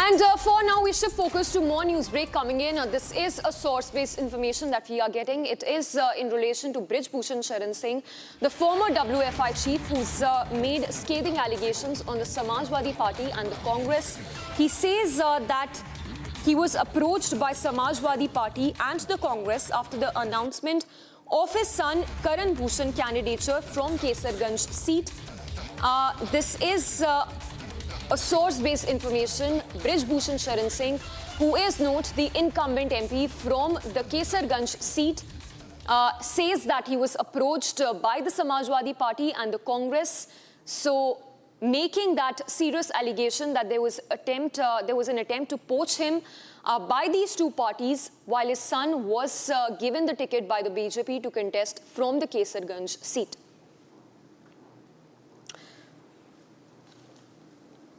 And for now, we shift focus to more news break coming in. This is a source-based information that we are getting. It is in relation to Brij Bhushan Sharan Singh, the former WFI chief who's made scathing allegations on the Samajwadi Party and the Congress. He says that he was approached by Samajwadi Party and the Congress after the announcement of his son Karan Bhushan candidature from Kesarganj seat. This is a source-based information. Brij Bhushan Sharan Singh, who is, note, the incumbent MP from the Kesarganj seat, says that he was approached by the Samajwadi Party and the Congress. So, making that serious allegation that there was an attempt to poach him by these two parties while his son was given the ticket by the BJP to contest from the Kesarganj seat.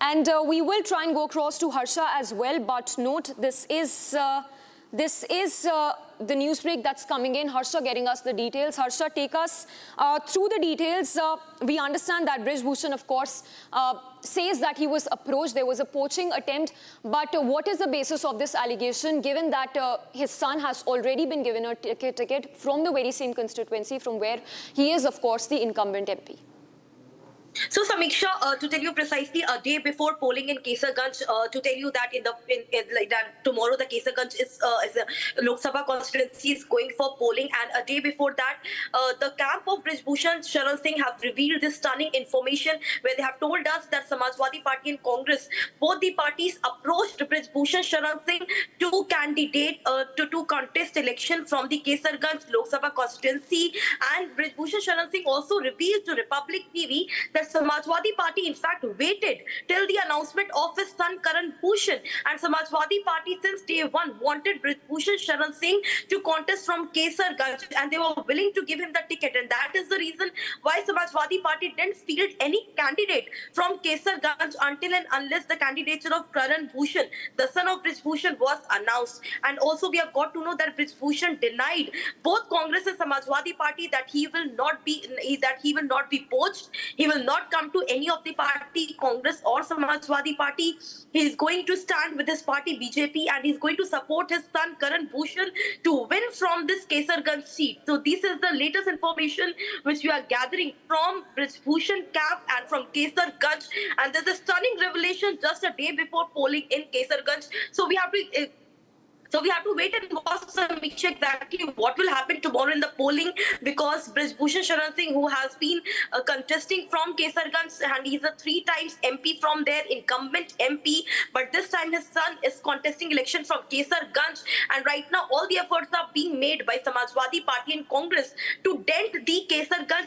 And we will try and go across to Harsha as well, but note, this is the news break that's coming in. Harsha getting us the details. Harsha, take us through the details. We understand that Brij Bhushan, of course, says that he was approached. There was a poaching attempt. But what is the basis of this allegation, given that his son has already been given a ticket from the very same constituency from where he is, of course, the incumbent MP? So, Samiksha, to tell you precisely, a day before polling in Kesarganj, to tell you that tomorrow the Kesarganj is Lok Sabha constituency is going for polling, and a day before that, the camp of Brij Bhushan Sharan Singh have revealed this stunning information where they have told us that Samajwadi Party and Congress, both the parties approached Brij Bhushan Sharan Singh to candidate to contest election from the Kesarganj Lok Sabha constituency, and Brij Bhushan Sharan Singh also revealed to Republic TV that Samajwadi Party in fact waited till the announcement of his son Karan Bhushan, and Samajwadi Party since day one wanted Brij Bhushan Sharan Singh to contest from Kesarganj, and they were willing to give him the ticket, and that is the reason why Samajwadi Party didn't field any candidate from Kesarganj until and unless the candidature of Karan Bhushan, the son of Brij Bhushan, was announced. And also we have got to know that Brij Bhushan denied both Congress and Samajwadi Party that he will not be poached. He will not come to any of the party, Congress or Samajwadi Party. He is going to stand with his party BJP, and he is going to support his son Karan Bhushan to win from this Kesarganj seat. So this is the latest information which we are gathering from Brij Bhushan camp and from Kesarganj, and there's a stunning revelation just a day before polling in Kesarganj. So we have to wait and watch exactly what will happen tomorrow in the polling, because Brij Bhushan Sharan Singh, who has been contesting from Kesarganj, and he's a 3 times MP from there, incumbent MP, but this time his son is contesting election from Kesarganj, and right now all the efforts are being made by Samajwadi Party and Congress to dent the Kesarganj